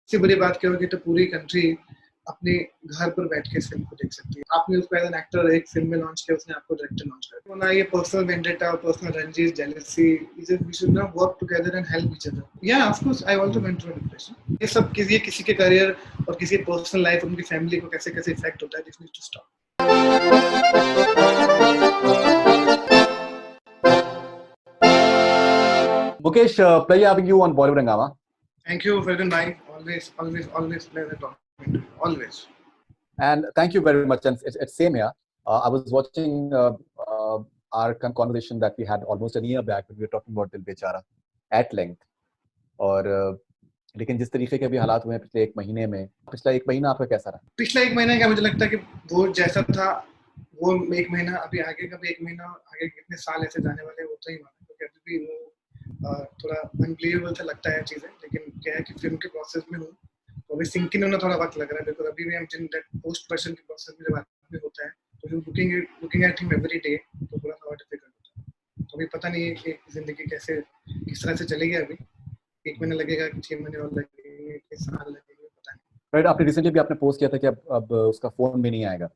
इससे बड़ी बात क्या होगी, तो पूरी कंट्री अपने घर पर बैठ के इस फिल्म को देख सकती है। आपने उसको एज एन एक्टर एक फिल्म में लॉन्च किया, उसने आपको डायरेक्टर लॉन्च किया। ना ये पर्सनल वेंडेटा और पर्सनल रंजीश, jealousy, we should not work together and help each other. या of course I also went through depression. ये सब किसी के करियर और किसी पर्सनल लाइफ, उनकी फैमिली को कैसे कैसे इफेक्ट होता है, this needs to stop. Mukesh, pleasure having you on Bollywood Hungama. Thank you, Ferdinand bhai. Always pleasure talking to you. Always. And thank you very much. And it's same here. I was watching our conversation that we had almost a year back when we were talking about Dil Bechara at length. और लेकिन जिस तरीके के अभी हालात हुए हैं पिछले एक महीने में, पिछला एक महीना आपका कैसा रहा? पिछला एक महीना क्या, मुझे लगता है कि वो जैसा था वो एक महीना अभी आगे का भी एक महीना आगे कितने साल ऐसे जाने वाले वो तो ही माना, क्योंकि अभी भी वो थोड़ा अनबिलीवेबल सा लगता है चीजें। लेकिन क्या है कि फिल्म के प्रोसेस में हूँ तो अभी सिंकिंग होना थोड़ा वक्त लग रहा है, बिकॉज अभी भी हम जिन पोस्ट प्रोडक्शन के प्रोसेस में जब आदमी होता है तो जो looking at him every day तो थोड़ा सा डिफिकल्ट होता है। तो अभी पता नहीं है कि जिंदगी कैसे किस तरह से चलेगी। अभी एक महीना लगेगा कि 6 महीने और लगेंगे कि साल लगेंगे, पता नहीं। राइट, आपने रिसेंटली भी आपने पोस्ट किया था कि अब उसका फोन भी नहीं आएगा।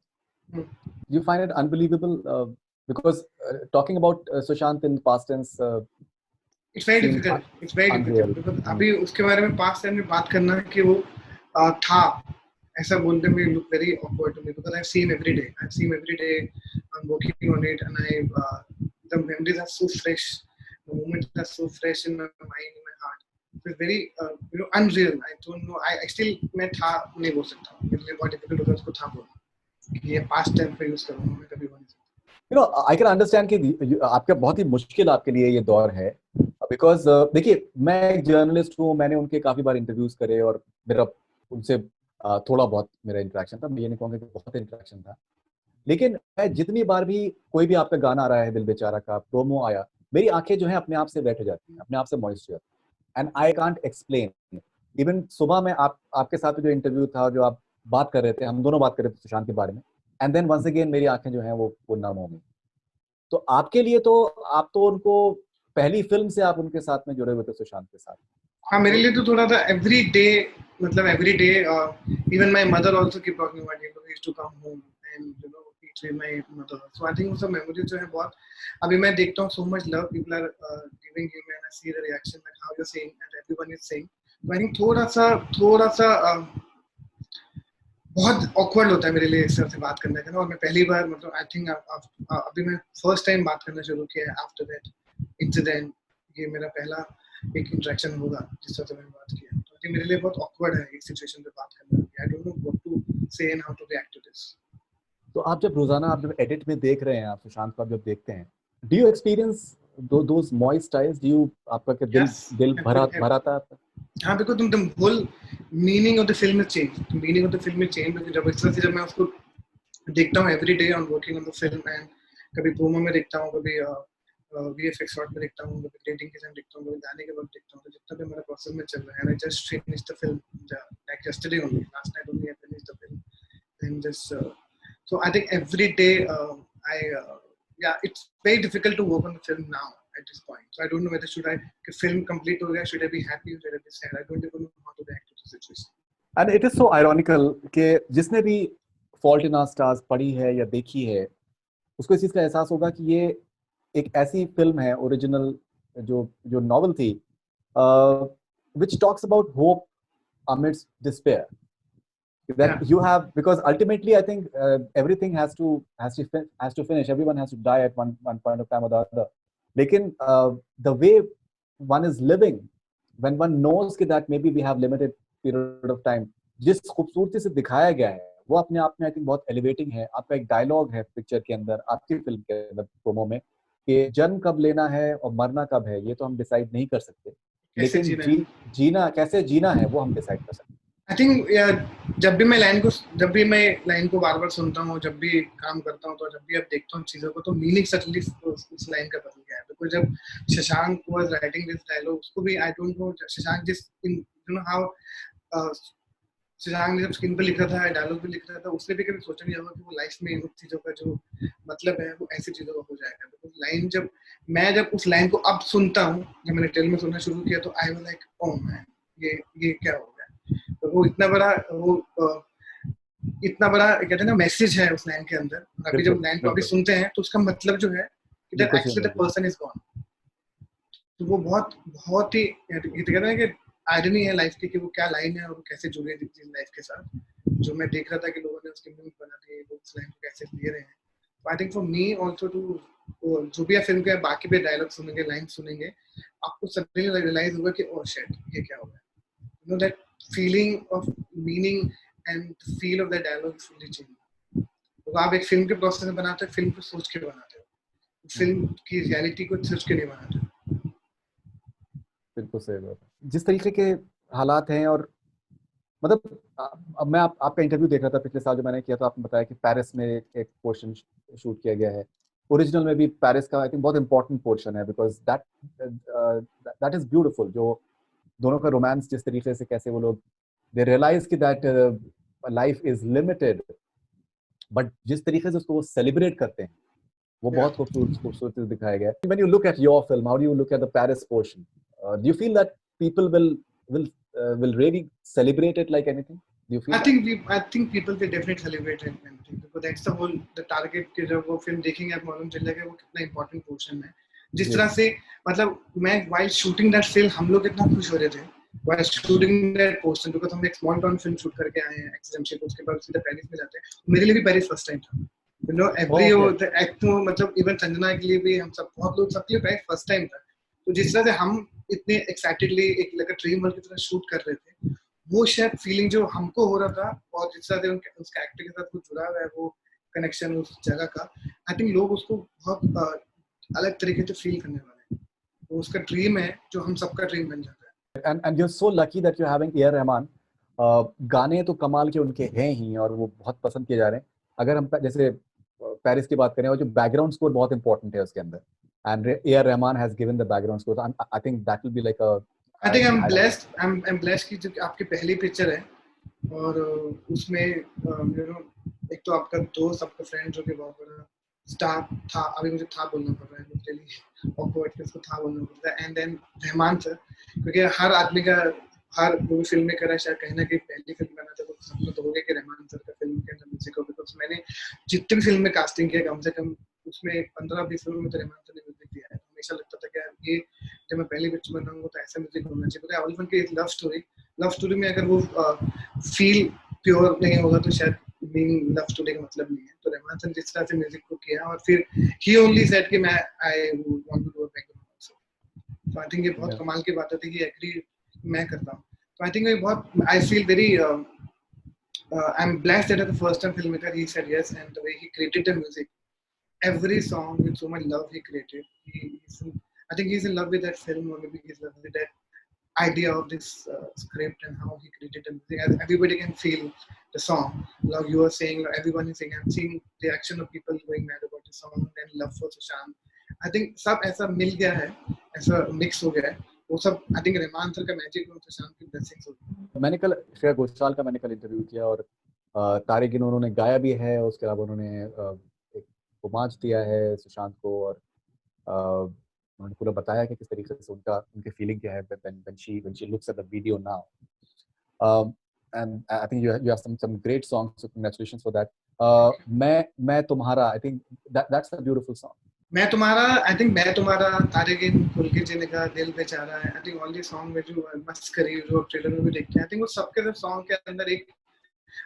You find it unbelievable because talking about Sushant in past tense it's very difficult because अभी उसके बारे में past tense में बात करना है कि वो था ऐसा बोलने में look very awkward to me because I've seen every day I'm working on it and the memories are so fresh, the moments are so fresh in my mind, in my heart. It's very unreal. I don't know, I still मैं था नहीं बोल सकता, मेरे लिए बहुत difficult होता है उसको था बोलना कि ये past tense पे use करूँ, मैं कभी बोल नहीं सकता। I can understand कि आपका बहुत ही मुश्किल आपके लिए ये दौर है बिकॉज देखिए मैं एक जर्नलिस्ट हूँ, मैंने उनके काफी बार इंटरव्यूज करे और मेरा उनसे थोड़ा बहुत मेरा इंटरेक्शन था, मैं ये नहीं कहूँगा कि बहुत इंटरेक्शन था, लेकिन मैं जितनी बार भी कोई भी आपका गाना आ रहा है, दिल बेचारा का प्रोमो आया, मेरी आंखें जो है अपने आप से वेट हो जाती हैं, अपने आप से मॉइस्ट हो जाती हैं and I can't explain. Even सुबह में आपके साथ जो इंटरव्यू था, जो आप बात कर रहे थे, हम दोनों बात कर रहे थे सुशांत के बारे में, एंड देन वंस अगेन मेरी आंखें जो है वो नम हो गई। तो आपके लिए तो आप तो उनको पहली फिल्म से आप उनके साथ में जुड़े हुए थे, सुशांत के साथ। हाँ, मेरे लिए तो थोड़ा सा एवरी डे, मतलब every day, even my mother also keep talking about him, he used to come home and eat with my mother. So I think वो सब मेमोरीज जो है बहुत, अभी मैं देखता हूँ so much love people are giving him and I see the reaction like how you are saying and everyone is saying. I think थोड़ा सा बहुत ऑकवर्ड होता है मेरे लिए इस तरह से बात करने का ना। और मैं पहली बार, मतलब आई थिंक अभी मैं फर्स्ट टाइम बात करना शुरू किया है आफ्टर दैट इंसिडेंट। ये मेरा पहला एक इंटरेक्शन होगा जिस तरह से मैंने बात किया, तो ये मेरे लिए बहुत ऑकवर्ड है इस सिचुएशन पे बात करना। I don't know what to say and how to react to this. तो आप जब रोजाना आप जब एडिट में देख रहे हैं, आप सुशांत को जब देखते हैं, do you experience those moist eyes? Do you, आपका के दिल भरा था? हाँ, because the whole meaning of the film is change, the meaning of the film is change. जब इस तरह से जब मैं उसको देखता हूँ every day on working on the film, and कभी प्रोमो में देखता हूँ, कभी VFX शॉट में देखता हूँ, कभी एडिटिंग के समय देखता हूँ, कभी गाने के वक्त देखता हूँ, तो जितना भी मेरा प्रोसेस में चल रहा है, I just finished the film like yesterday only, last night only I finished the film and just so I think every day it's very difficult to work on the film now at this point. So I don't know whether should I, if film complete ho gaya, should I be happy or should I be sad? I don't even know how to react to the situation. And it is so ironical कि जिसने भी Fault in Our Stars पढ़ी है या देखी है, उसको इस चीज का एहसास होगा कि ये एक ऐसी फिल्म है, ओरिजिनल जो नॉवल थी, which talks about hope amidst despair. That you have, because ultimately I think everything has to finish. Everyone has to die at one point of time or the other. Lekin the way one is living, when one knows that maybe we have limited period of time, जिस खूबसूरती से दिखाया गया है वो अपने आप में आई थिंक बहुत एलिवेटिंग है। आपका एक डायलॉग है पिक्चर के अंदर, आपकी फिल्म के अंदर प्रोमो में, कि जन्म कब लेना है और मरना कब है ये तो हम डिसाइड नहीं कर सकते, लेकिन जीना कैसे जीना है वो हम डिसाइड कर सकते हैं। I think जब भी मैं लाइन को बार-बार सुनता हूँ, जब भी काम करता हूँ, तो जब भी अब देखता हूँ चीजों को, तो मीनिंग सडनली उस लाइन का बदल गया है। बिकॉज़ जब Shashank was writing this dialogue, उसको भी आई डोंट नो, शशांक जिस यू नो हाउ शशांक जब स्क्रीन पे लिख रहा था, डायलॉग भी लिख रहा था, उसने भी कभी सोचा नहीं होगा कि वो लाइफ में उन चीजों का जो मतलब है वो ऐसी चीजों का हो जाएगा। बिकॉज़ लाइन जब उस लाइन को अब सुनता हूँ, जब मैंने टेल में सुनना शुरू किया, तो I was like oh man, ये क्या हो गया। तो वो इतना बड़ा कहते हैं ना मैसेज है उस लाइन के अंदर। अभी जब लाइन को अभी सुनते हैं तो उसका मतलब जो है कि that actually the person is gone. तो वो बहुत ही कहते हैं कि आयरनी है लाइफ की कि वो क्या लाइन है और वो कैसे जुड़ी है लाइफ के साथ, जो मैं देख रहा था कि लोगों ने उसके मीम बना दिए, लोग उस लाइन को कैसे ले रहे हैं। तो I think for me also too, जो भी फिल्म के बाकी भी डायलॉग सुनेंगे, लाइन सुनेंगे, आपको सडनली रियलाइज होगा कि ओह शिट, ये क्या हो गया। You know that feeling of meaning and feel of the dialogue fully change. तो आप एक फिल्म के प्रोसेस में बनाते हो, फिल्म को सोच के बनाते हो, फिल्म की रियलिटी को सोच के नहीं बनाते हो। बिल्कुल सही बात। जिस तरीके के हालात हैं, और मतलब अब मैं आपका इंटरव्यू देख रहा था पिछले साल जो मैंने किया, तो आपने बताया कि पेरिस में एक पोर्शन शूट किया गया है। ओरिजिनल में भी पेरिस का आई थिंक बहुत इंपॉर्टेंट पोर्शन है, बिकॉज दैट इज ब्यूटीफुल। जो दोनों का रोमांस जिस तरीके से, कैसे वो लोग दे रियलाइज कि that life is limited, but जिस तरीके से उसको वो सेलिब्रेट करते हैं वो बहुत खूबसूरत दिखाया गया है। When you look at your film, how do you look at the Paris portion? Do you feel that people will really celebrate it like anything? Do you feel I think people will definitely celebrate it, because that's the whole the target कि जब वो film देखेंगे आप मालूम चल जाएगा वो कितना important portion है। जिस तरह से मतलब मैं while shooting that film हम लोग कितना खुश हो रहे थे while shooting that portion, because हम एक small town film shoot करके आए हैं एक्सजेम्पशन, उसके बाद सीधा पेरिस में जाते हैं। मेरे लिए भी पेरिस फर्स्ट टाइम था, you know, every the act में, मतलब इवन संजना के लिए भी, हम सब बहुत लोग सबके लिए पेरिस फर्स्ट टाइम था। तो जिस तरह से हम इतने एक्साइटेडली एक लगा ड्रीम वर्ल्ड की तरह शूट कर रहे थे, वो शायद फीलिंग जो हमको हो रहा था और जिस तरह से उसका एक्टर के साथ कुछ जुड़ा हुआ है वो कनेक्शन उस जगह का, आई थिंक लोग उसको बहुत अलग तरीके से फील करने वाले हैं। तो उसका ड्रीम है जो हम सबका ड्रीम बन जाता है। And you're so lucky that you're having A.R. Rahman. गाने तो कमाल के उनके हैं ही और वो बहुत पसंद किए जा रहे हैं। अगर हम जैसे पेरिस की बात करें, और जो बैकग्राउंड स्कोर बहुत इंपॉर्टेंट है उसके अंदर, and A.R. Rahman has given the background score. I think that will be like a I think I'm blessed कि जो आपकी पहली पिक्चर है और उसमें यू नो एक तो आपका दोस्त, आपका फ्रेंड जो कि बहुत बड़ा स्टार था, अभी मुझे था बोलना पड़ रहा है लिटरली ऑकवर्ड कि उसको था बोलना पड़ता है, एंड देन रहमान सर, क्योंकि हर आदमी का हर वो फिल्म में करा शायद कहीं ना कहीं पहली फिल्म बनाता तो सपना तो हो गया कि रहमान सर का फिल्म के अंदर म्यूजिक हो, बिकॉज मैंने जितनी भी फिल्म में कास्टिंग किया कम से कम उसमें 15-20 फिल्म में तो रहमान सर ने म्यूजिक दिया है। हमेशा लगता था कि ये जब मैं पहली पिक्चर बनाऊंगा तो ऐसा म्यूजिक होना चाहिए, बिकॉज ऑल की लव स्टोरी में अगर वो फील प्योर नहीं होगा तो शायद मीनिंग लव स्टोरी का मतलब नहीं है। तो रहमान सर जिस तरह से म्यूजिक को किया और फिर ही ओनली सेड कि मैं I want to do a background also, तो आई थिंक ये बहुत कमाल की बात है कि एग्री मैं करता हूँ। तो आई थिंक ये बहुत I feel very I am blessed that the first time film maker he said yes, and the way he created the music, every song with so much love he created. I think he's in love with that film, or maybe he's in love with that idea of this script and how he created the music. Everybody can feel the song. Like you are saying, everyone is saying, I'm seeing the reaction of people going mad about the song and love for Sushant. I think सब ऐसा मिल गया है, ऐसा mix हो गया है, वो सब आई थिंक रहमान सर का मैजिक और सुशांत की ब्लेसिंग्स हो गई। मैंने कल श्रेया घोषाल का इंटरव्यू किया और तारिक इन्होंने उन्होंने गाया भी है, उसके अलावा उन्होंने एक होमाज दिया है सुशांत को, और उन्होंने पूरा बताया कि किस तरीके से उनके फीलिंग क्या है when she looks at the video now. And I think you have some great songs, so congratulations for that. मैं तुम्हारा, I think that's a beautiful song. मैं तुम्हारा, आई थिंक मैं तुम्हारा, तारिक पुलकित जी ने कहा, दिल बेचारा है, I think all the song में जो मस्त करी, जो ट्रेलर में भी देखते हैं, आई थिंक वो सबके सब सॉन्ग के अंदर एक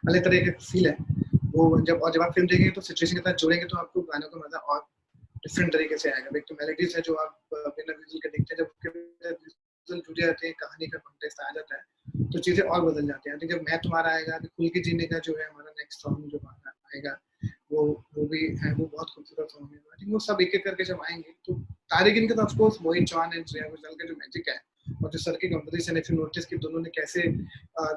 अलग तरह का फील है। वो जब आप फिल्म देखेंगे तो सिचुएशन के साथ जुड़ेंगे तो आपको गानों का मजा और डिफरेंट तरीके से आएगा। एक तो मेलोडीज है जो आप बिना विजुअल के देखते हैं, जब विजुअल जुड़ जाते हैं, कहानी का कॉन्टेक्स्ट आ जाता है तो चीजें और बदल जाती हैं। जब मैं तुम्हारा आएगा, पुलकित जी ने का जो है हमारा नेक्स्ट सॉन्ग जो आएगा वो भी है, वो बहुत खूबसूरत सॉन्ग है। आई थिंक वो सब एक-एक करके जब आएंगे तो तारिक इनका तो of course Mohit Chauhan and Shreya Ghoshal का जो मैजिक है और जो सर की कंपोजिशन, इफ यू नोटिस कि दोनों ने कैसे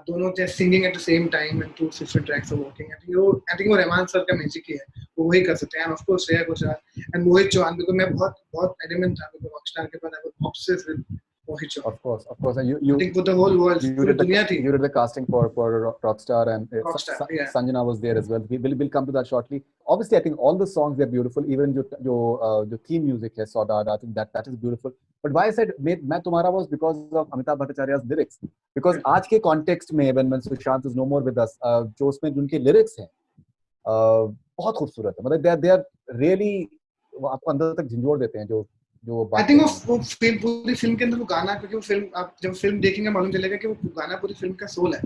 दोनों थे singing at the same time and two different tracks of working, I think वो रहमान सर का मैजिक ही है, वो वही कर सकते हैं। And of course Shreya Ghoshal and Mohit Chauhan, because मैं बहुत एलिमेंट था, बिकॉज़ रॉकस्टार के बाद I was obsessed with Mohit Chauhan. Of course. I think for the whole world, पूरी दुनिया थी. You did the casting for Rockstar, and Rockstar, yeah. Sanjana was there as well. We'll come to that shortly. Obviously, I think all the songs they're beautiful. Even जो theme music है Saudade, I think that is beautiful. But why I said मैं तुम्हारा was because of Amitabh Bhattacharya's lyrics. Because आज के context में when Sushant is no more with us, जो उसमें उनके lyrics हैं बहुत खूबसूरत है. मतलब they are really आपको अंदर तक झंझोड़ देते हैं जो I think वो फिल्म पूरी फिल्म के अंदर वो गाना, क्योंकि वो फिल्म आप जब फिल्म देखेंगे मालूम चलेगा कि वो गाना पूरी फिल्म का सोल है.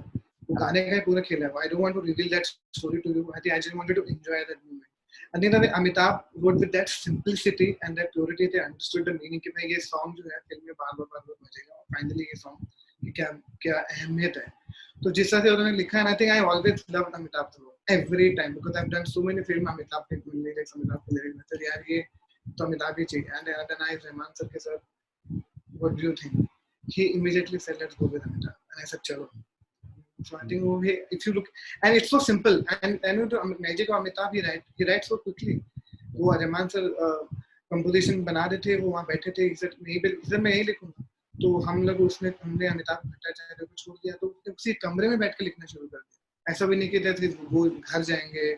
वो गाने का ही पूरा खेल है. I don't want to reveal that story to you. I think I just wanted to enjoy that moment. I think that Amitabh wrote with that simplicity and that purity. They understood the meaning कि मैं ये song जो है film में बार-बार बजेगा और finally ये song की क्या अहमियत है. तो जिस तरह से उन्होंने लिखा है, I think I always loved Amitabh every time because I've done so many films Amitabh के lyrics, Amitabh के lyrics. तो यार ये तो Amitabh ही चाहिए. And then I Rahman sir के साथ, what do you think? He immediately said let's go with Amitabh, and I said chalo. So I think if you look, and it's so simple, and the magic of Amitabh, he writes so quickly. वो Rahman sir composition बना रहे थे, वो वहाँ बैठे थे, इधर मैं यही लिखूंगा. तो हम लोग हमने अमिताभ भट्टाचार्य को छोड़ दिया, तो उसी कमरे में बैठ के लिखना शुरू कर दिया. ऐसा भी नहीं कि जैसे वो घर जाएंगे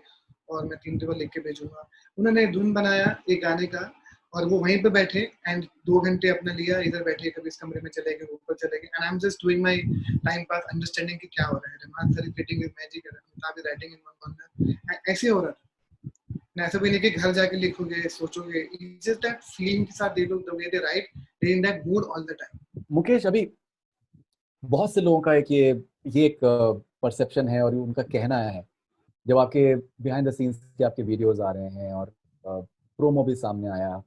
और मैं 3 टेबल लिख के भेजूंगा. उन्होंने धुन बनाया एक गाने का और वो वहीं पे बैठे एंड 2 घंटे अपना लिया, इधर बैठे, कभी इस कमरे में चले गए, ऊपर चले गए, and I am just doing my time pass, understanding कि क्या हो रहा है. Rahman sir creating is magic, Amitabh is writing in one corner. ऐसे हो रहा था. ऐसा भी नहीं कि घर जाके लिखोगे, सोचोगे. इट्स जस्ट दैट फीलिंग के साथ दे लोग the way they right, they in that mood all the time. Mukesh, अभी बहुत से लोगों का एक ये एक परसेप्शन है और उनका कहना है, जब आपके बिहाइंड द सीन्स के आपके वीडियोस आ रहे हैं और प्रोमो भी सामने आया,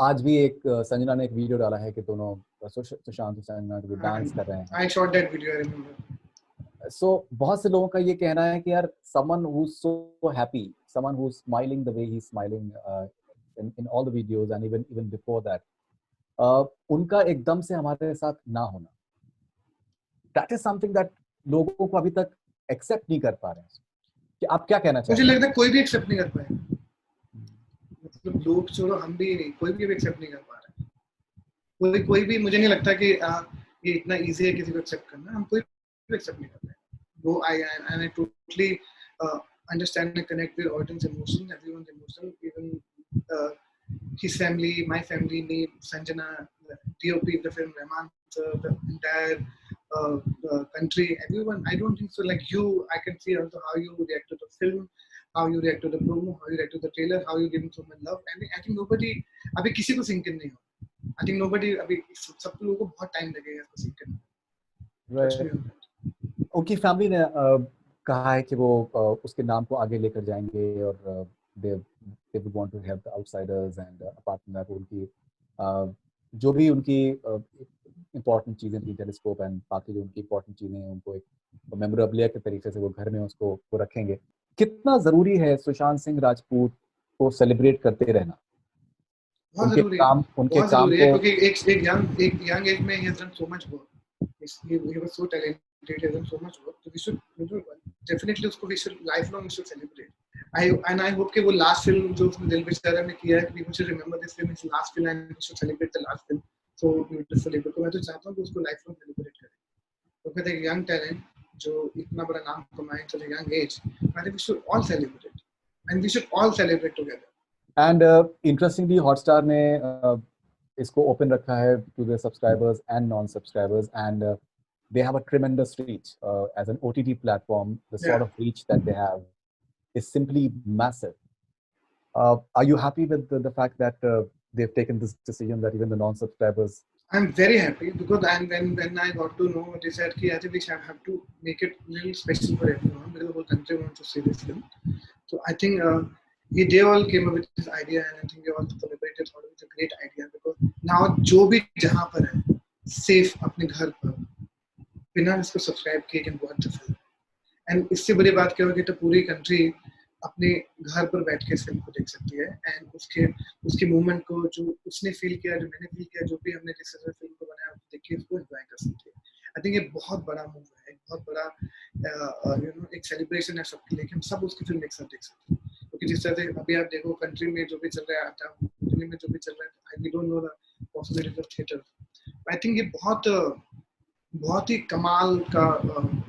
आज भी एक संजना ने एक वीडियो डाला है कि दोनों सुशांत और संजना जो डांस कर रहे हैं. आई shot that video, I remember. So बहुत से लोगों का ये कहना है कि यार someone who's so happy, someone who's smiling the way he's smiling in all the videos and even before that, उनका एकदम से हमारे साथ ना होना, that is something that लोगों को अभी तक accept नहीं कर पा रहे हैं. कि आप क्या कहना चाहते हैं? मुझे लगता है कोई भी accept नहीं कर पाएगा. मतलब लोग छोड़ो, हम भी नहीं, कोई भी accept नहीं कर पा रहा. कोई भी, मुझे नहीं लगता कि ये इतना easy है किसी को accept करना. हम कोई भी accept नहीं कर पाएंगे. I totally understand and connect with audience emotion, everyone's emotion, even his family, my family, me, Sanjana, the DOP of the film, Rahman, the entire country, everyone. I don't think so. Like you, I can see also how you react to the film, how you react to the promo, how you react to the trailer, how you give him so much love. And I think nobody, अभी किसी को sink in नहीं हो. I think nobody, अभी सब लोगों को बहुत time लगेगा इसको sink in. Right. उनकी फैमिली ने कहा है कि वो उसके नाम को आगे लेकर जाएंगे और they would want to help the outsiders, and apart from that उनकी जो भी उनकी important चीजें थी, टेलीस्कोप एंड बाकी जो उनकी important चीजें हैं, उनको एक मेमोरेबलिया के तरीके से वो घर में उसको रखेंगे. कितना जरूरी है सुशांत सिंह राजपूत को सेलिब्रेट करते रहना? उनके काम को, क्योंकि एक यंग एज में he has done so much work. He was so talented. He has done so much work. So we should definitely उसको we should lifelong we should celebrate. I hope कि वो last film जो उसने दिल बेचारा में किया है, we should remember this film is last film and we should celebrate the last film so beautifully. तो मैं तो चाहता हूँ कि उसको lifelong celebrate करें. क्योंकि एक young talent जो इतना बड़ा नाम कमाए at a young age, I think we should all celebrate and we should all celebrate together. And interestingly, Hotstar ने इसको open रखा है to their subscribers and non-subscribers, and they have a tremendous reach as an OTT platform. The sort of reach that they have is simply massive. Are you happy with the fact that they've taken this decision that even the non-subscribers? I'm very happy because when I got to know, they said कि I think we have to make it a little special for everyone because the whole country wants to see this film. So I think they all came up with this idea, and I think they all celebrated. It's a great idea because now जो भी जहाँ पर है safe अपने घर पर बिना इसको सब्सक्राइब किए can watch the film. And इससे बड़ी बात क्या होगी, तो पूरी कंट्री अपने घर पर बैठ के इस फिल्म को देख सकती है एंड उसके मूवमेंट को जो उसने फील किया, जो मैंने फील किया, जो भी हमने जिस तरह फिल्म को बनाया देख के इसको एंजॉय कर सकती है. आई थिंक ये बहुत बड़ा मूव है, एक बहुत बड़ा एक सेलिब्रेशन है सबके लिए कि हम सब उसकी फिल्म एक साथ देख सकते हैं. क्योंकि जिस तरह से अभी आप देखो कंट्री में जो भी चल रहा है, दिल्ली में जो भी चल रहा है, we don't know the possibilities of theatre. I think ये बहुत ही कमाल का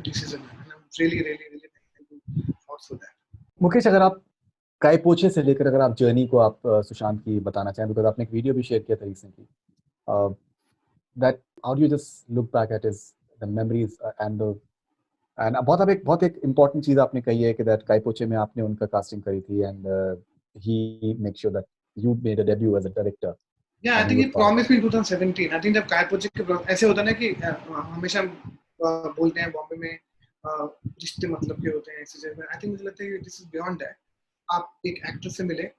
डिसीजन है, and I'm really thankful for that. Mukesh, अगर आप काय पोछे से लेकर अगर आप जर्नी को आप सुशांत की बताना चाहें, बिकॉज आपने एक वीडियो भी शेयर किया था recently, that how do you just look back at his the memories and बहुत एक इम्पोर्टेंट चीज आपने कही है कि दैट काय पोछे में आपने उनका कास्टिंग करी थी and he make sure that you made a debut as a director. Yeah, I think he promised me in 2017. I think जब काय पोछे के ऐसे होता है ना कि हमेशा बोलते हैं बॉम्बे में रिश्ते मतलब के होते हैं ऐसे जगह. आई थिंक मुझे लगता है कि दिस इज बियॉन्ड दैट. आप एक एक्टर से मिले,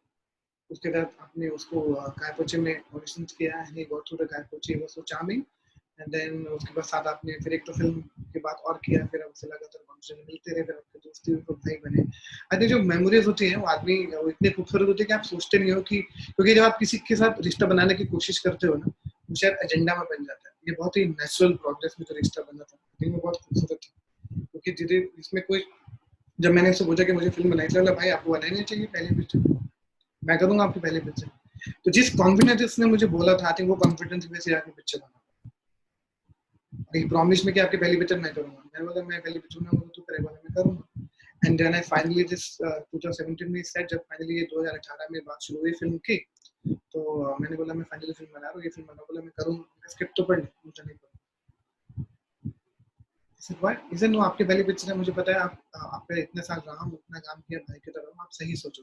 उसके बाद आपने उसको काय पोछे में ऑडिशन किया, and he got through the Kai Po Che, was so charming, and then उसके बाद साथ आपने फिर एक तो फिल्म के बाद और किया, फिर आपसे लगातार कॉन्वर्सेशन मिलते रहे, फिर आपके दोस्ती हुई, फिर भाई बने. आई थिंक जो मेमोरीज होती हैं वो आदमी वो इतने खूबसूरत होते हैं कि आप सोचते नहीं हो कि, क्योंकि जब आप किसी के साथ रिश्ता बनाने की कोशिश करते हो ना, वो शायद एजेंडा में बन जाता है. ये बहुत ही नेचुरल प्रोग्रेस में जो रिश्ता बना था, आई थिंक वो बहुत खूबसूरत था. क्योंकि इसमें कोई, जब मैंने उससे पूछा कि मुझे फिल्म बनाई थी, बोला भाई आपको बनानी नहीं चाहिए पहली पिक्चर, मैं करूंगा आपकी पहली पिक्चर. तो जिस कॉन्फिडेंस उसने मुझे बोला था, आई थिंक वो कॉन्फिडेंस में से आके पिक्चर बना. ही प्रॉमिस में कि आपकी पहली पिक्चर मैं करूंगा. मैंने बोला मैं पहली पिक्चर में तू करेगा, मैं करूंगा. And then I finally this 2017 में सेट, जब फाइनली ये 2018 में बात शुरू हुई फिल्म की, तो मैंने बोला मैं फाइनली फिल्म बना रहा हूँ, ये फिल्म बना. बोला मैं करूंगा, स्क्रिप्ट तो पढ़ ले, मुझे नहीं पढ़. इसे आपकी पहली पिक्चर है, मुझे पता है आप पे इतने साल रहा हूँ, उतना काम किया भाई की तरह, आप सही सोचो.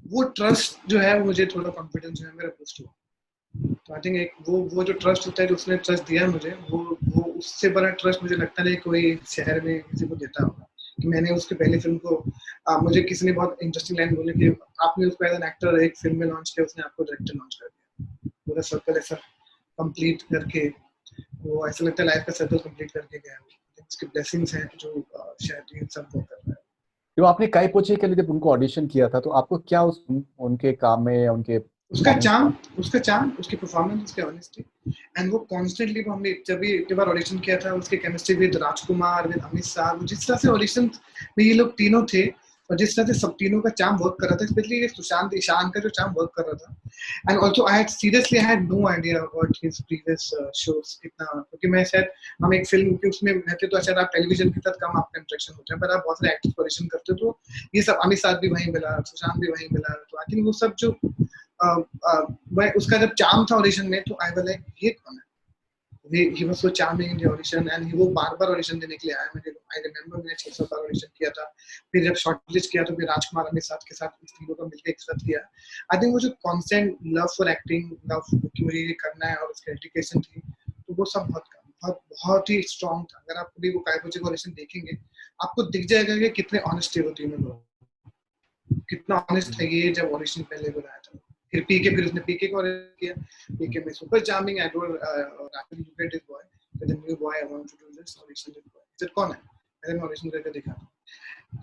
वो ट्रस्ट जो है, मुझे थोड़ा कॉन्फिडेंस जो है मेरा बूस्ट हुआ. तो आई थिंक एक वो जो ट्रस्ट होता है, जो उसने ट्रस्ट दिया मुझे, वो उससे बड़ा ट्रस्ट मुझे लगता नहीं कोई शहर में किसी को देता होगा. कि मैंने उसकी पहली फिल्म को मुझे किसी ने बहुत इंटरेस्टिंग लाइन बोली कि आपने उसको एज एन एक्टर एक फिल्म में लॉन्च किया, उसने आपको डायरेक्टर लॉन्च कर दिया. पूरा सर्कल ऐसा कंप्लीट करके, वो ऐसा लगता है लाइफ का सर्कल कंप्लीट करके गया. उसकी ब्लेसिंग्स हैं जो शायद ये सब वो कर रहा है. जो आपने काय पोछे के लिए जब उनको ऑडिशन किया था, तो आपको क्या उनके काम में, उनके उसका चार्म, उसकी परफॉर्मेंस, उसकी ऑनेस्टी, एंड वो कॉन्स्टेंटली, वो हमने जब भी एक बार ऑडिशन किया था, उसके chemistry with Rajkumar, with Amit साहब, जिस तरह से ऑडिशन में ये लोग तीनों थे, और जिस तरह से सब तीनों का चार्म वर्क कर रहा था, स्पेशली ये सुशांत ईशान का जो चार्म वर्क कर रहा था. And also I had no idea about his previous shows कितना, क्योंकि मैं शायद हम एक फिल्म के उसमें रहते तो शायद आप टेलीविजन के साथ कम आपका इंटरेक्शन होता है, पर आप बहुत सारे एक्टर्स ऑडिशन करते हो, तो ये सब अमित साहब भी वहीं मिला, सुशांत भी वहीं मिला. तो आई थिंक वो सब जो मैं उसका जब चार्म था ऑडिशन में, तो आई वाज लाइक ये कौन है. he was so charming in the audition, and वो बार-बार ऑडिशन देने के लिए आया. मुझे आई रिमेंबर मैंने 600 बार ऑडिशन किया था. फिर जब शॉर्टलिस्ट किया तो फिर राजकुमार अमित साथ के साथ इस तीनों का मिलकर एक साथ किया. आई थिंक वो जो constant love for acting, love कि मुझे ये करना है, और उसकी डेडिकेशन थी, तो वो सब बहुत ही स्ट्रांग था. अगर आप कभी वो काय पोछे का ऑडिशन देखेंगे, आपको दिख जाएगा कि कितने ऑनेस्ट थे वो तीनों लोग, कितना ऑनेस्ट है ये. जब ऑडिशन पहले बनाया था, फिर पीके, फिर उसने पीके को किया. पीके में super charming, I told Rahul you get this boy, the new boy, I want to do this audition this boy. Sir कौन है, मैंने ऑडिशन करके दिखा.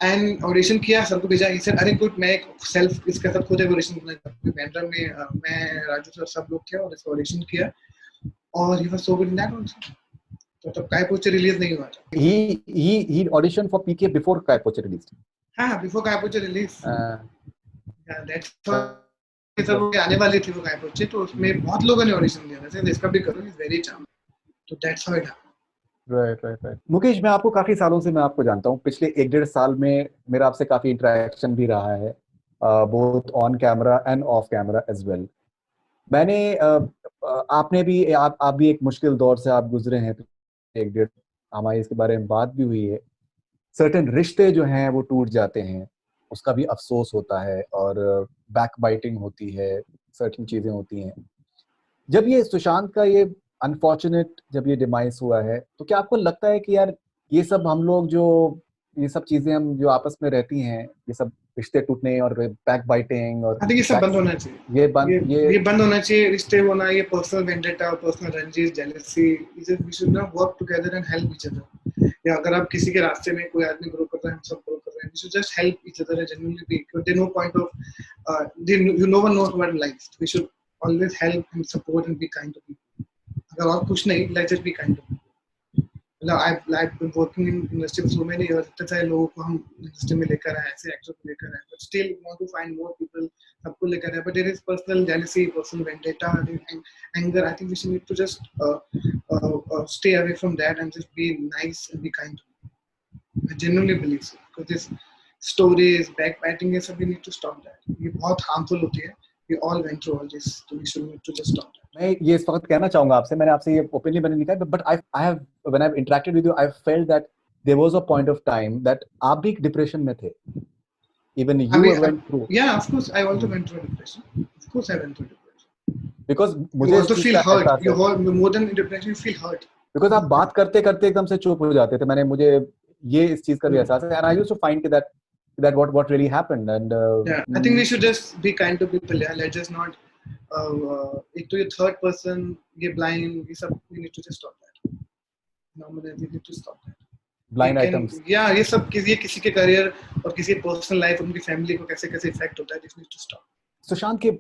एंड ऑडिशन किया, सबको भेजा. ही सर अरे गुड, मैं एक सेल्फ इसका सब खुद ऑडिशन बनाया. बैंड्रा में मैं राजू सर सब लोग थे, और इसका ऑडिशन किया, और he was so good in that also. तो तब काय पोछे रिलीज नहीं हुआ था. he auditioned for PK before काय पोछे released. हाँ, बिफोर काय पोछे रिलीज. दैट्स सब आने वाली थी वो काय पोछे, तो उसमें बहुत लोगों ने ऑडिशन दिया. वैसे इसका भी करो, इज वेरी चार्मिंग. तो that's how it happened. Right. Mukesh, मैं आपको काफी सालों से मैं आपको जानता हूँ. पिछले 1-1.5 साल में मेरा आपसे काफी इंटरेक्शन भी रहा है, both on camera and off camera as well. मैंने आपने भी आप भी एक मुश्किल दौर से आप गुजरे हैं. 1-1.5 हमारी इसके बारे में बात भी हुई है. सर्टेन रिश्ते जो हैं वो टूट जाते हैं, उसका भी अफसोस होता है, और बैक बाइटिंग होती है, सर्टेन चीजें होती हैं. जब ये सुशांत का ये अनफॉर्चुनेट जब ये डिमाइस हुआ है, तो क्या आपको लगता है कि यार ये सब हम लोग जो ये सब चीजें हम जो आपस में रहती हैं, ये सब रिश्ते टूटने और बैक बाइटिंग, और आई थिंक ये सब बंद होना चाहिए. ये बंद होना चाहिए. रिश्ते होना, ये पर्सनल वेंडेटा, पर्सनल रंजिश, jealousy, we should not work together and help each other. या अगर आप किसी के रास्ते में कोई आदमी ग्रो कर रहा है, हम सब ग्रो कर रहे हैं, we should just help each other genuinely be. There no point of no one knows what life. We should always help and support and be kind to people. अगर और कुछ नहीं, let's just be kind to people. I've been working in industry for so many years. इतने सारे लोगों को हम industry में लेकर आए, ऐसे actors को लेकर आए, but still want to find more people, सबको लेकर आए. But there is personal jealousy, personal vendetta, and anger. I think we should need to just stay away from that and just be nice and be kind. I genuinely believe so because this stories, backbiting, ये सब we need to stop that. ये बहुत harmful होती है. We all went through all this, so we should need to just stop that. मैं ये इस वक्त कहना चाहूंगा आपसे, मैंने आपसे ये ओपिनियन मैंने नहीं कहा, but I have when I have interacted with you I felt that there was a point of time that आप भी डिप्रेशन में थे. Even you went through. Yeah, of course, I also went through depression. Of course, I went through depression. Because you also feel hurt. You more than depression, you feel hurt. Because आप बात करते करते एकदम से चुप हो जाते थे. मुझे ये इस चीज का भी एहसास है. And I used to find that what really happened. And yeah, I think we should just be kind to people. Yeah, let's just not. एक तो ये third person, ये blind, ये सब we need to just stop that. Normally, we need to stop that. Blind items. Yeah, ये सब किसी के career और किसी पर्सनल लाइफ, उनकी फैमिली को कैसे इफेक्ट होता है. This needs to stop. Sushant के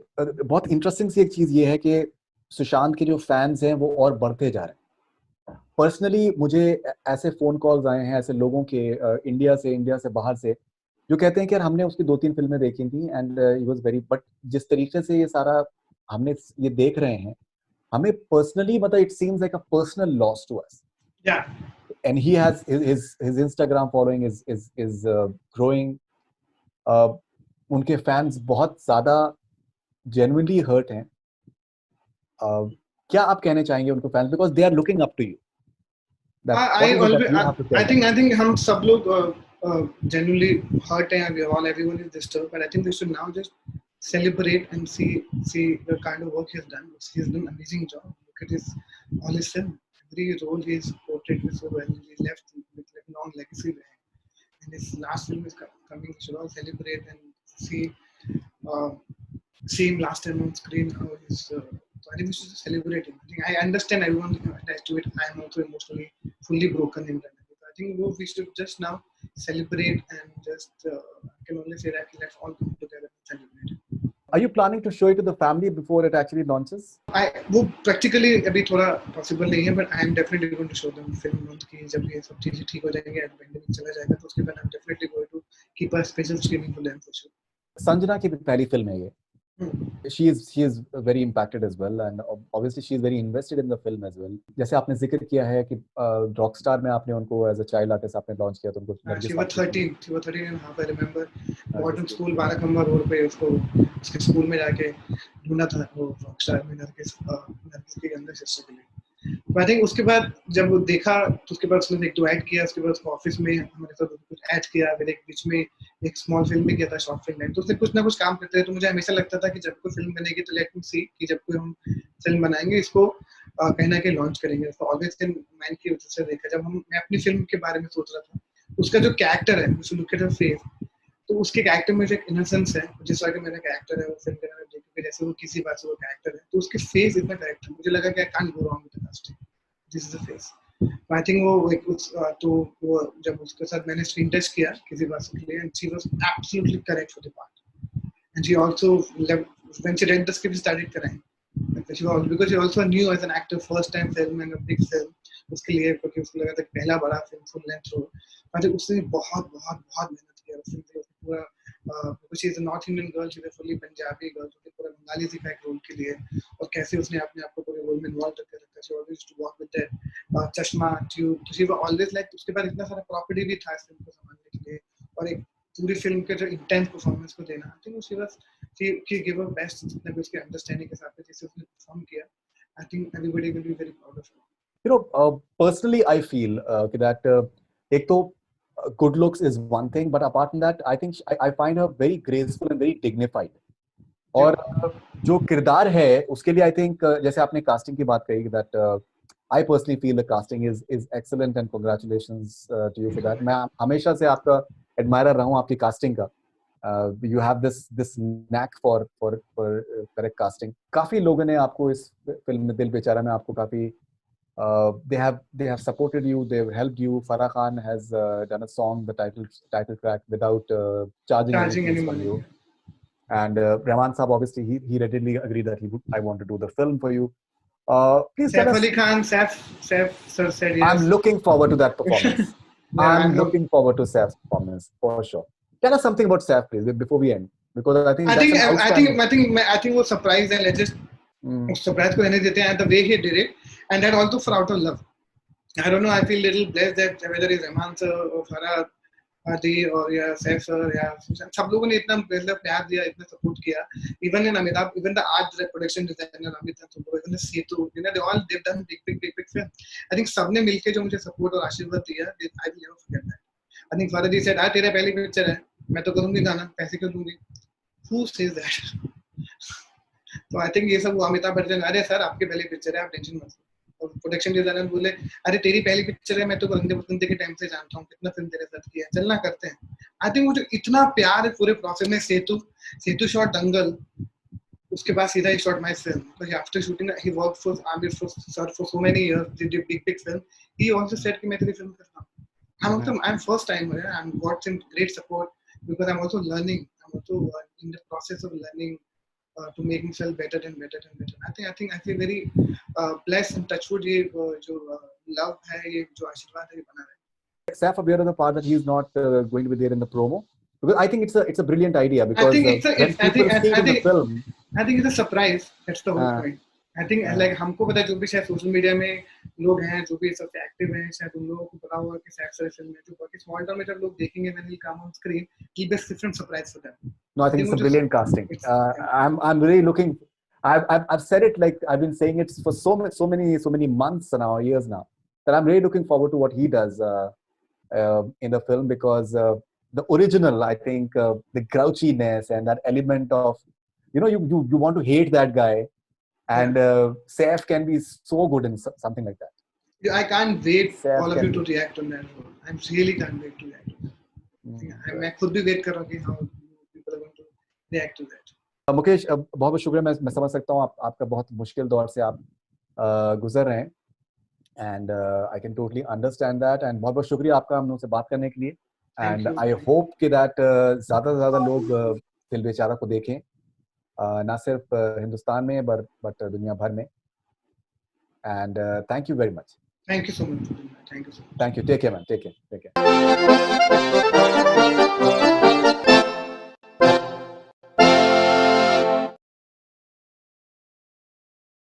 बहुत इंटरेस्टिंग सी एक चीज ये है कि सुशांत के जो फैंस हैं वो और बढ़ते जा रहे हैं. पर्सनली मुझे ऐसे फोन कॉल्स आए हैं ऐसे लोगों के इंडिया से बाहर से जो कहते हैं कि यार हमने उसकी 2-3 फिल्में देखी थी and he was very, but जिस तरीके से ये सारा हमने ये देख रहे हैं हमें पर्सनली मतलब it seems like a personal loss to us. Yeah. And he has his Instagram following is growing. उनके फैंस बहुत ज्यादा genuinely hurt हैं. क्या आप कहने चाहेंगे उनको fans, because they are looking up to you. I think हम सब लोग genuinely hurt हैं. Everyone is disturbed, but I think we should now just celebrate and see the kind of work he has done. He's done an amazing job. Look at all his film. Every role he's portrayed so well. He left with a long legacy behind. And his last film is coming. We should all celebrate and see him last time on screen. How he's. So I think we should celebrate him. I understand everyone attached to it. I am also emotionally fully broken in that. I think we should just now celebrate and just. I can only say that let's all come together and celebrate. Are you planning to show it to the family before it actually launches? वो practically अभी थोड़ा possible नहीं है, but I am definitely going to show them film launch की जब ये सब चीजें ठीक हो जाएंगे and pandemic चला जाएगा तो उसके बाद I'm definitely going to keep a special screening for them for sure. Sanjana की पहली फिल्म है ये. She is very impacted as well and obviously she is very invested in the film as well. जैसे आपने जिक्र किया है कि Rockstar में आपने उनको as a child artist आपने लॉन्च किया तो उनको she was 13 and half I remember. Modern school Barakhamba road पे उसको उसके स्कूल में जाके ढूंढा था वो Rockstar में नरगिस के अंदर सिस्टर के लिए. आई थिंक उसके बाद जब वो देखा तो उसके बाद उसने एक 2 ऐड किया. उसके बाद उसको ऑफिस में हमारे साथ कुछ ऐड किया. फिर एक बीच में एक स्मॉल फिल्म भी किया था, शॉर्ट फिल्म में. तो उसने कुछ ना कुछ काम करते रहे. तो मुझे हमेशा लगता था कि जब कोई फिल्म बनेगी तो लेट मी सी कि जब कोई हम फिल्म बनाएंगे इसको कहीं ना कहीं लॉन्च करेंगे. तो ऑलवेज इन माइंड की वजह से देखा जब मैं अपनी फिल्म के बारे में सोच रहा था उसका जो कैरेक्टर है उसे लुक एट हिज फेस तो उसके कैरेक्टर में जो एक इनोसेंस है जिस तरह का मेरा कैरेक्टर है वो फिल्म के अंदर देखोगे जैसे वो किसी बात से वो कैरेक्टर है तो उसके फेस इतना करेक्ट है. मुझे लगा कि I can't go wrong with the casting. This is the face. I think वो तो वो जब उसके साथ मैंने स्क्रीन टेस्ट किया किसी बात के लिए and she was absolutely correct for the part and she also when she read the script started crying because she also knew as an actor first time film and a big film उसके लिए क्योंकि उसको लगा था कि पहला बड़ा film full length role. I think उसने बहुत मेहनत किया फिल्म पे पूरा because she is a North Indian girl, she is a fully Punjabi girl, तो पूरा बंगाली सीखा एक रोल के लिए और कैसे उसने अपने आप को पूरे रोल में इन्वॉल्व करके रखा. She always used to walk with that चश्मा ट्यूब. तो she was always like उसके बाद इतना सारा प्रॉपर्टी भी था इस फिल्म को संभालने के लिए और एक पूरी फिल्म के जो इंटेंस परफॉर्मेंस को देना. I think she gave her best जितना भी उसके अंडरस्टैंडिंग के साथ जैसे उसने परफॉर्म किया. I think everybody will be very proud of her. You know, personally I feel that एक तो good looks is one thing, but apart from that, I think I find her very graceful and very dignified. और जो किरदार है उसके लिए I think जैसे आपने casting की बात कही that I personally feel the casting is excellent and congratulations to you for that. मैं हमेशा से आपका admirer रहा हूँ आपकी casting का. You have this knack for correct casting. काफी लोगों ने आपको इस फिल्म में दिल बेचारा में आपको काफी they have supported you, they've helped you. Farah Khan has done a song, the title track, without charging anything from you. And Rahman Saab obviously he readily agreed that I want to do the film for you. Please tell Saif us. Ali Khan, Saif sir said yes. I'm looking forward to that performance. Yeah, I'm looking forward to Saif's performance for sure. Tell us something about Saif, please, before we end, because I think that's an outstanding. I think वो surprise है. Let's just surprise को रहने देते हैं. And the way he did it, and that also for out of love. I don't know. I feel little blessed that whether it's Rahman sir or Farhad Adi or या Saif sir या सब लोगों ने इतना प्यार दिया, इतना support किया. Even in Amitabh, even the art production designer Amitabh, even the Setu, you know, they've done big film. I think सबने मिलके जो मुझे support और आशीर्वाद दिया, I will never forget that. I think Farhad said, तेरा पहली पिक्चर है, मैं तो करूँगी गाना, पैसे क्यों दूँगी? Who says that? तो I think ये सब वो अमिताभ बच्चन, अरे सर आपकी पहली पिक्चर है, आप टेंशन मत लो. और प्रोडक्शन डिजाइनर बोले, अरे तेरी पहली पिक्चर है, मैं तो बंदे बंदे के टाइम से जानता हूँ, कितना फिल्म तेरे साथ किया है, चलना करते हैं. आई थिंक मुझे इतना प्यार है पूरे प्रोसेस में. सेतु शॉट दंगल, उसके बाद सीधा ही शॉट माय फिल्म. तो after shooting he work for Aamir sir for so many years, did big film. He also said कि मैं तेरी फिल्म कर रहा हूँ. I am first time, I am got some great support because I am also learning, I am also in the process of learning to make myself better and better. I think I feel very blessed and touchwood. ये जो love है, ये जो आशीर्वाद है, ये बना रहे. Saif aware of the part that he's not going to be there in the promo, because I think it's a brilliant idea, because I think it's the film, I think it's a surprise. That's the whole point. I think like हमको पता है, जो भी शायद social media में लोग हैं, जो भी सबसे एक्टिव हैं, शायद उन लोगों को पता होगा कि सैफ सर फिल्म में जो बाकी स्मॉल टाउन में जब लोग देखेंगे when he'll come on screen, it'll be a different surprise for them. No, I think it's a brilliant casting. I'm really looking. I've said it, like I've been saying it for so many months now, years now, that I'm really looking forward to what he does in the film, because the original, I think, the grouchiness and that element of, you know, you want to hate that guy, and Saif can be so good in something like that. I can't wait Saif all of you to react on that. I really can't wait to react on that. मैं खुद भी wait कर रहा हूँ कि how people are going to react to that. Mukesh, बहुत शुक्रिया. मैं समझ सकता हूँ आपका बहुत मुश्किल दौर से आप गुजर रहे हैं, and I can totally understand that, and बहुत शुक्रिया आपका हम लोग से बात करने के लिए. And I hope कि that ज़्यादा से ज़्यादा लोग दिल बेचारा को देखें, ना सिर्फ हिंदुस्तान में but दुनिया भर में. And thank you very much. Thank you so much. Thank you so much. Thank you. Take care, man. Take care.